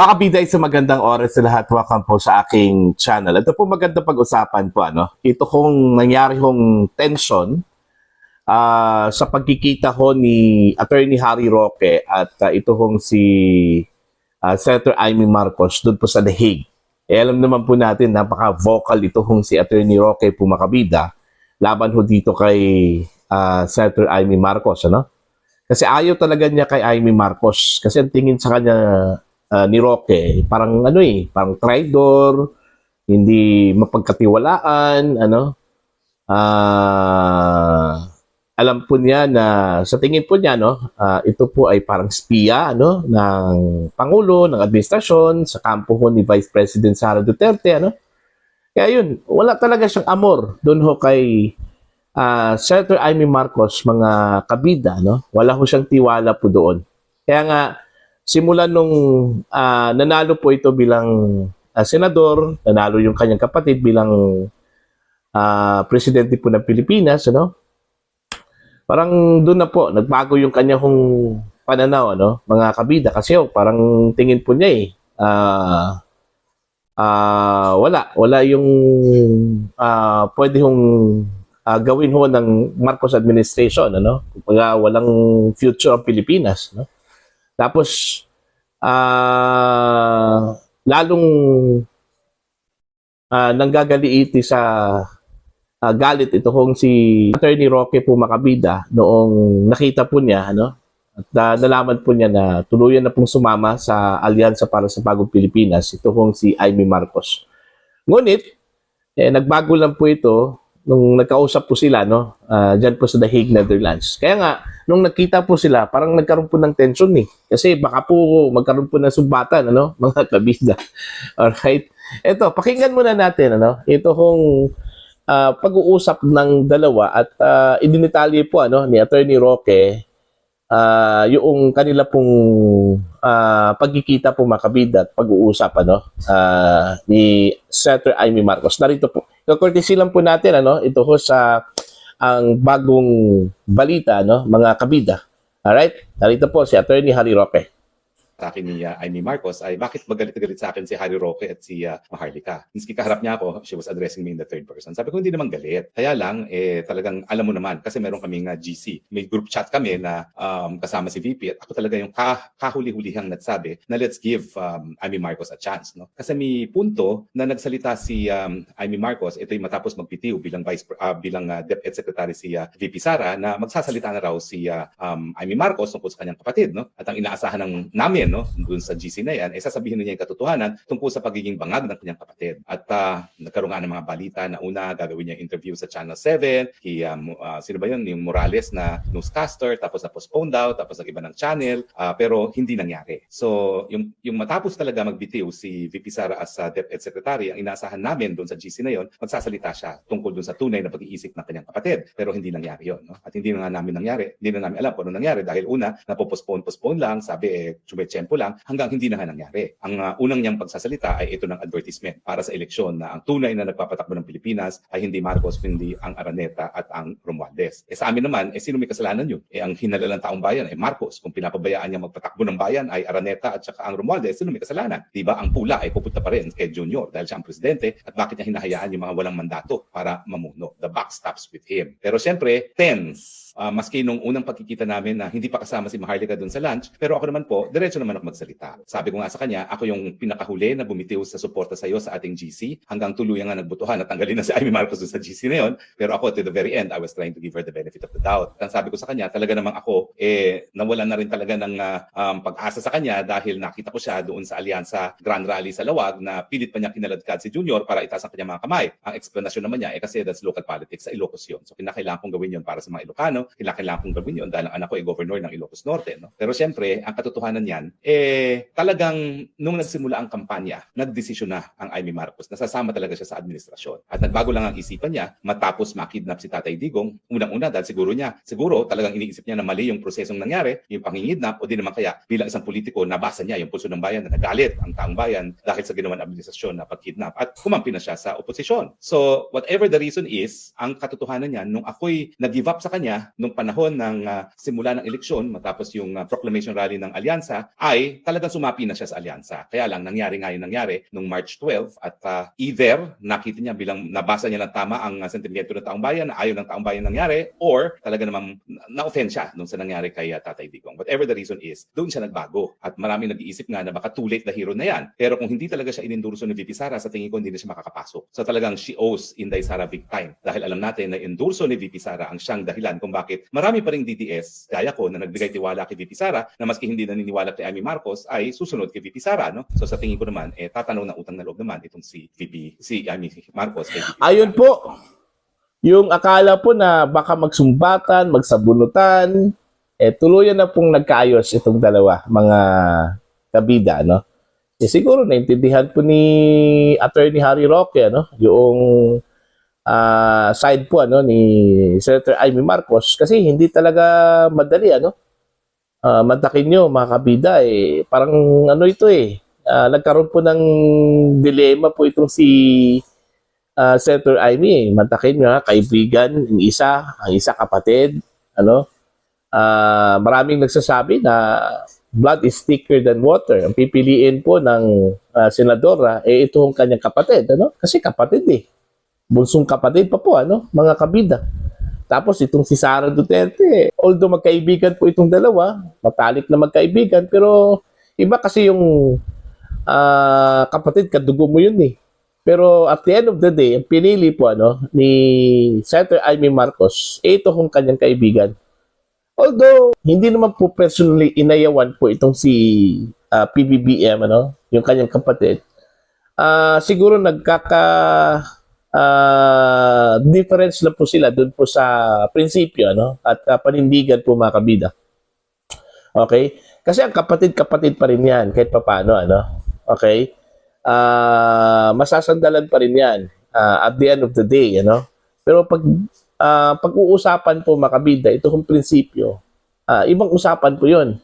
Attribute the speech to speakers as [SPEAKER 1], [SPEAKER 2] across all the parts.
[SPEAKER 1] Mga biday sa magandang oras sa lahat, welcome po sa aking channel. Ito po magandang pag-usapan po, ito kung nangyari hong tension sa pagkikita ho ni Attorney Harry Roque at ito hong si Senator Amy Marcos doon po sa The Hague. Alam naman po natin, napaka-vocal ito hong si Attorney Roque po makabida laban ho dito kay Senator Amy Marcos, Kasi ayaw talaga niya kay Amy Marcos kasi ang tingin sa kanya ni Roque, parang parang traitor, hindi mapagkatiwalaan, alam po niya na sa tingin po niya ito po ay parang spiya ng pangulo, ng administrasyon sa kampo ho ni Vice President Sara Duterte, Kaya yun, wala talaga siyang amor doon ho kay Senator Amy Marcos, mga kabida, Wala ho siyang tiwala po doon. Kaya nga simula nung nanalo po ito bilang senador, nanalo yung kanyang kapatid bilang presidente po ng Pilipinas, Parang doon na po, nagbago yung kanyang pananaw, mga kabida. Kasi parang tingin po niya wala yung pwede hong gawin ho ng Marcos administration, Kumbaga walang future ang Pilipinas, Tapos, lalong nanggagaliiti sa galit ito kung si Attorney Roque po makabida noong nakita po niya, at nalaman po niya na tuluyan na pong sumama sa Alyansa para sa Bagong Pilipinas, ito kung si Amy Marcos. Ngunit, nagbago lang po ito nung nagkausap po sila, dyan po sa The Hague, Netherlands. Kaya nga, nung nakita po sila, parang nagkaroon po ng tension Kasi baka po magkaroon po ng sumbatan, mga kabida. Alright? Ito, pakinggan muna natin, Ito kung pag-uusap ng dalawa at idinitalye po, ni Attorney Roque, yung kanila pong pagkikita po mga kabida at pag-uusap, ni Senator Amy Marcos. Narito po. Kakortesi lang po natin, ito ho sa ang bagong balita, mga kabida. Alright? Narito po si Attorney Harry Roque.
[SPEAKER 2] Sa akin ni Amy Marcos ay bakit magalit na galit sa akin si Harry Roque at si Maharlika. Miski kaharap niya ako, she was addressing me in the third person. Sabi ko, hindi naman galit. Kaya lang, talagang alam mo naman, kasi meron kaming GC. May group chat kami na kasama si VP at ako talaga yung kahuli-hulihang nagsabi na let's give Amy Marcos a chance. Kasi may punto na nagsalita si Amy Marcos, ito yung matapos magbitiw bilang DepEd Secretary si VP Sara, na magsasalita na raw si Amy Marcos tungkol sa kanyang kapatid. At ang inaasahan namin doon sa GC na yan, sasabihin niya yung katotohanan tungkol sa pagiging bangag ng kanyang kapatid. At nagkaroon nga ng mga balita na una, gagawin niya interview sa Channel 7, sino ba yun? Yung Morales na newscaster, tapos na-postpone daw, tapos nag-iba ng channel, pero hindi nangyari. So, yung matapos talaga magbitiw si VP Sara as DepEd Secretary, ang inaasahan namin doon sa GC na yon, magsasalita siya tungkol doon sa tunay na pag-iisip ng kanyang kapatid. Pero hindi nangyari yun. At hindi na nga namin nangyari. Hindi na namin alam kung ano nangyari dahil una, napopostpone lang, sabi tempo lang hanggang hindi na nga nangyari. Ang unang niyang pagsasalita ay ito ng advertisement para sa eleksyon na ang tunay na nagpapatakbo ng Pilipinas ay hindi Marcos kundi ang Araneta at ang Romualdez. Sa amin naman, sino may kasalanan yun? Ang hinalalang taong bayan ay Marcos. Kung pinapabayaan niya magpatakbo ng bayan ay Araneta at saka ang Romualdez, sino may kasalanan? Diba? Ang pula ay pupunta pa rin kay Junior dahil siya ang presidente at bakit niya hinahayaan yung mga walang mandato para mamuno? The buck stops with him. Pero siyempre, tense. Maski nung unang pagkikita namin na hindi pa kasama si Maharlika doon sa lunch, pero ako naman po, diretso naman ako magsalita. Sabi ko nga sa kanya, ako yung pinakahuli na bumitiw sa suporta sa iyo sa ating GC, hanggang tuluyan nga nagbutuhan at tanggalin na si Amy Marcos doon sa GC na yon. Pero ako, to the very end, I was trying to give her the benefit of the doubt. At sabi ko sa kanya, talaga namang ako, nawalan na rin talaga ng pag-asa sa kanya dahil nakita ko siya doon sa Alyansa Grand Rally sa Lawag na pilit pa niya kinaladkad si Junior para itaas ang kanyang mga kamay. Ang explanation naman niya, kasi that's local politics, sa Ilocos yun. So kinakailangan kong gawin yun para sa mga Ilocano, kailangan kong gawin yun dahil ang anak ko ay governor ng Ilocos Norte. Pero siyempre, ang katotohanan niyan, talagang nung nagsimula ang kampanya, nagdesisyon na ang Amy Marcos. Nasasama talaga siya sa administrasyon. At nagbago lang ang isipan niya matapos makidnap si Tatay Digong. Unang-una dahil siguro talagang iniisip niya na mali yung prosesong nangyari, yung pangingidnap, o di naman kaya bilang isang politiko, nabasa niya yung pulso ng bayan na nagalit ang taong bayan dahil sa ginawa ng administrasyon na pagkidnap at kumampi na siya sa oposisyon. So, whatever the reason is, ang katotohanan niya, nung ako'y nag-give up sa kanya, nung panahon ng simula ng eleksyon, matapos yung proclamation rally ng Alyansa, ay talagang sumapi na siya sa alyansa. Kaya lang nangyari nga yung nangyari nung March 12 at either nakita niya bilang nabasa niya ng tama ang sentimiento ng taong bayan na ayaw ng taong bayan nangyari, or talaga namang na-offend siya nung sa nangyari kay Tatay Digong. Whatever the reason is, doon siya nagbago. At maraming nag-iisip nga na baka too late the hero na yan. Pero kung hindi talaga siya inendorso ni VP Sara, sa tingin ko hindi na siya makakapasok. So talagang she owes Inday Sara big time. Dahil alam natin na endorso ni VP Sara ang siyang dahilan kung bakit marami pa ring DDS, gaya ko, na nagbigay tiwala kay VP Sara, na maski hindi naniniwala kay Amy Marcos, ay susunod kay VP Sara. No? So sa tingin ko naman, tatanaw ng utang na loob naman itong si Amy Marcos kay VP Sara.
[SPEAKER 1] Ayun po, yung akala po na baka magsumbatan, magsabunutan, tuluyan na pong nagkaayos itong dalawa, mga kabida, no? Siguro naintindihan po ni Attorney Harry Roque, ano, yung side po ano ni Senator Amy Marcos, kasi hindi talaga madali, ano. Mantakin nyo, mga kabida, parang ano ito nagkaroon po ng dilema po itong si Senator Amy. Mantakin nyo, kaibigan, ang isa kapatid, ano. Maraming nagsasabi na blood is thicker than water. Ang pipiliin po ng senadora, ito ang kanyang kapatid, ano? Kasi kapatid bunsong kapatid pa po, ano, mga kabida. Tapos itong si Sara Duterte, although magkaibigan po itong dalawa, matalik na magkaibigan, pero iba kasi yung kapatid, kadugo mo yun Pero at the end of the day, ang pinili po ano, ni Senator Amy Marcos, ito kung kanyang kaibigan. Although, hindi naman po personally inayawan po itong si PBBM, ano, yung kanyang kapatid. Siguro difference lang po sila doon po sa prinsipyo, ano, at panindigan po, mga kabida. Okay? Kasi ang kapatid-kapatid pa rin yan, kahit papaano, ano. Okay? Masasandalan pa rin yan at the end of the day, ano. Pero pag-uusapan po, mga kabida, ito kong prinsipyo, ibang usapan po yun.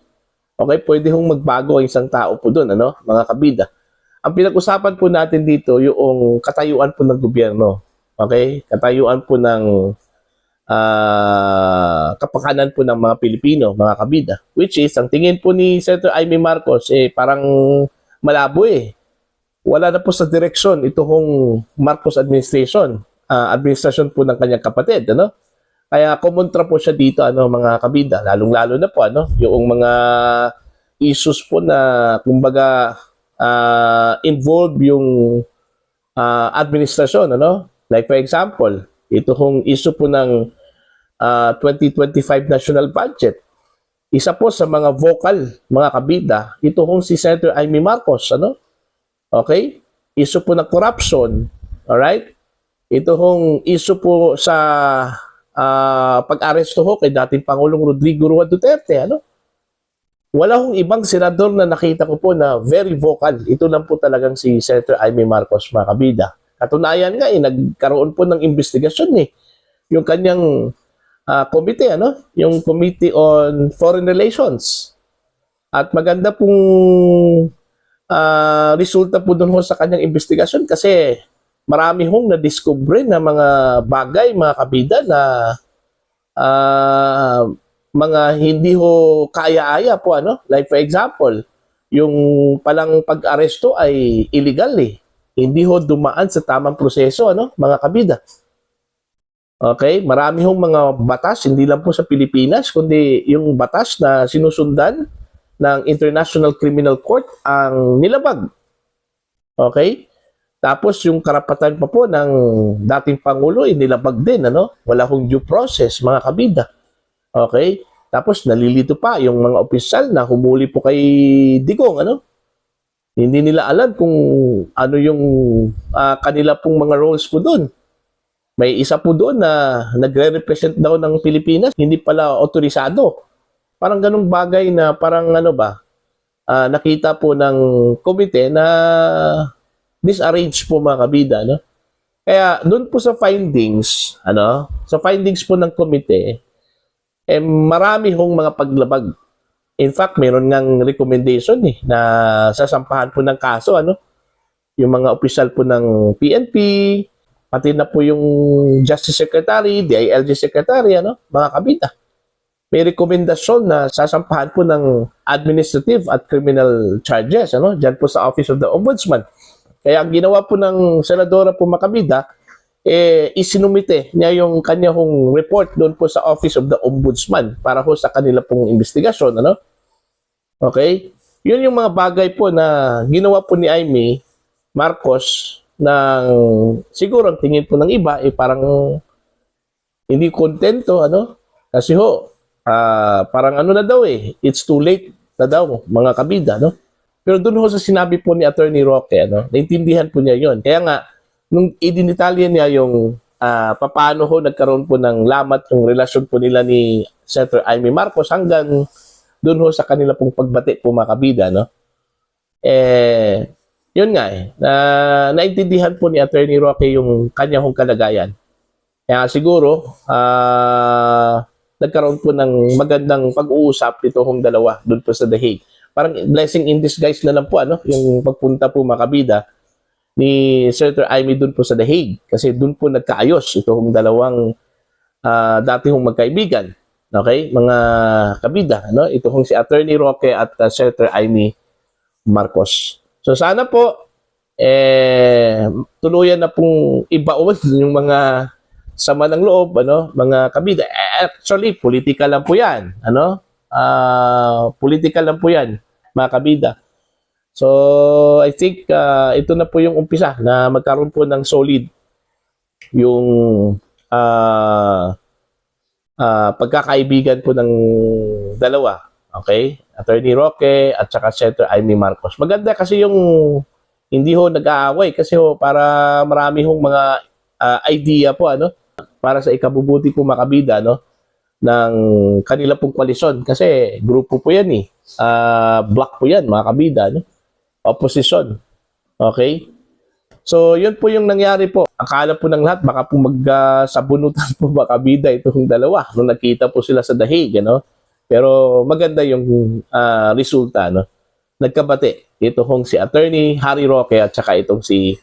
[SPEAKER 1] Okay? Pwede hong magbago ang isang tao po doon, ano, mga kabida. Ang pinag-usapan po natin dito, yung katayuan po ng gobyerno. Okay? Katayuan po ng kapakanan po ng mga Pilipino, mga kabida. Which is, ang tingin po ni Senator Amy Marcos, parang malabo Wala na po sa direksyon ito hong Marcos administration. Administration po ng kanyang kapatid, ano? Kaya kumontra po siya dito, ano, mga kabida. Lalong-lalo na po, ano, yung mga issues po na, kumbaga, involve yung administrasyon, ano? Like for example, ito hong issue po ng 2025 national budget. Isa po sa mga vocal, mga kabida, ito hong si Senator Amy Marcos, ano? Okay? Issue po ng corruption, alright? Ito hong issue po sa pag-aresto ho kay dating Pangulong Rodrigo Roa Duterte, ano? Wala hong ibang senador na nakita ko po na very vocal. Ito lang po talagang si Senator Amy Marcos, mga kabida. Katunayan nga, nagkaroon po ng investigasyon yung kanyang committee, ano? Yung Committee on Foreign Relations. At maganda pong resulta po doon sa kanyang investigasyon kasi marami hong na-discover na mga bagay, mga kabida, na mga hindi ho kaya-aya po, ano? Like for example, yung palang pag-aresto ay illegal Hindi ho dumaan sa tamang proseso, ano, mga kabida. Okay? Marami hong mga batas, hindi lang po sa Pilipinas, kundi yung batas na sinusundan ng International Criminal Court ang nilabag. Okay? Tapos yung karapatan pa po ng dating Pangulo, nilabag din, ano? Wala hong due process, mga kabida. Okay? Tapos nalilito pa yung mga opisyal na humuli po kay Digong, ano? Hindi nila alam kung ano yung kanila pong mga roles po doon. May isa po doon na nagre-represent daw ng Pilipinas, hindi pala otorisado. Parang ganung bagay na parang ano ba, nakita po ng komite na disarrange po, mga kabida, no? Kaya doon po sa findings, ano, sa findings po ng komite, marami hong mga paglabag. In fact, meron ngang recommendation na sasampahan po ng kaso, ano, yung mga opisyal po ng PNP, pati na po yung Justice Secretary, DILG Secretary, ano, mga kabida. may rekomendasyon na sasampahan po ng administrative at criminal charges, ano, dyan po sa Office of the Ombudsman. Kaya ang ginawa po ng Senadora po Macabida, isinumite niya yung kanya hong report doon po sa Office of the Ombudsman para ho sa kanila pong investigasyon, ano? Okay? Yun yung mga bagay po na ginawa po ni Amy Marcos ng siguro ang tingin po ng iba parang hindi kontento, ano? Kasi ho, parang ano na daw it's too late na daw mga kabida, no? Pero doon ho sa sinabi po ni Attorney Roque, ano, naintindihan po niya yon. Kaya nga, nung idinitalya niya yung paano ho nagkaroon po ng lamat yung relasyon po nila ni Senator Amy Marcos hanggang doon ho sa kanila pong pagbati po mga kabida, no? Yun nga naintindihan po ni Attorney Roque yung kanya hong kalagayan. Kaya siguro, nagkaroon po ng magandang pag-uusap ito hong dalawa doon po sa The Hague. Parang blessing in disguise na lang po, ano, yung pagpunta po mga kabida ni Senator Amy doon po sa The Hague. Kasi doon po nagkaayos ito hong dalawang dati hong magkaibigan. Okay? Mga kabida, no? Ito hong si Attorney Roque at Senator Amy Marcos. So sana po, tuluyan na pong ibaon yung mga sama ng loob, ano, mga kabida. Actually, political lang po yan, ano? Political lang po yan, mga kabida. So, I think ito na po yung umpisa na magkaroon po ng solid yung pagkakaibigan po ng dalawa. Okay? Attorney Roque at saka Senator Amy Marcos. Maganda kasi yung hindi ho nag-aaway kasi ho para marami hong mga idea po, ano, para sa ikabubuti po makabida, no, ng kanila pong koalisyon kasi grupo po yan block po yan mga kabida, no? Opposition. Okay? So yun po yung nangyari po. Akala po ng lahat baka po magsabunutan po mga kabida itong dalawa nung nakita po sila sa The Hague, no? Pero maganda yung resulta, no? Nagkabati ito hong si Attorney Harry Roque at saka itong si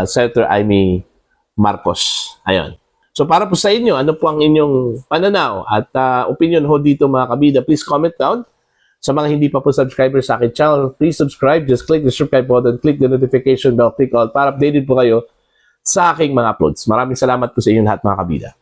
[SPEAKER 1] Senator Amy Marcos. Ayun. So para po sa inyo, ano po ang inyong pananaw at opinion ho dito mga kabida? Please comment down. Sa mga hindi pa po subscriber sa akin channel, please subscribe. Just click the subscribe button, click the notification bell, click all para updated po kayo sa aking mga uploads. Maraming salamat po sa inyo lahat mga kabida.